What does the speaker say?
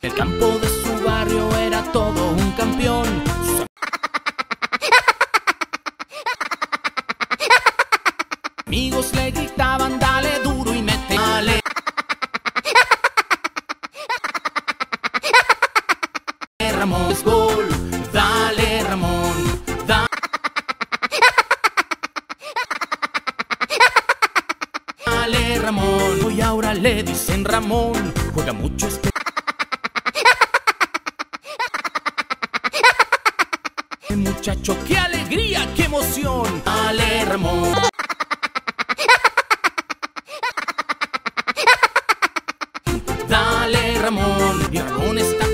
El campo de su barrio era todo un campeón. Sus amigos le gritaban, dale duro y mete, dale. Ramón es gol, dale Ramón, dale Ramón. Y ahora le dicen Ramón, juega mucho este muchacho, qué alegría, qué emoción. Dale Ramón. Dale Ramón, y Ramón está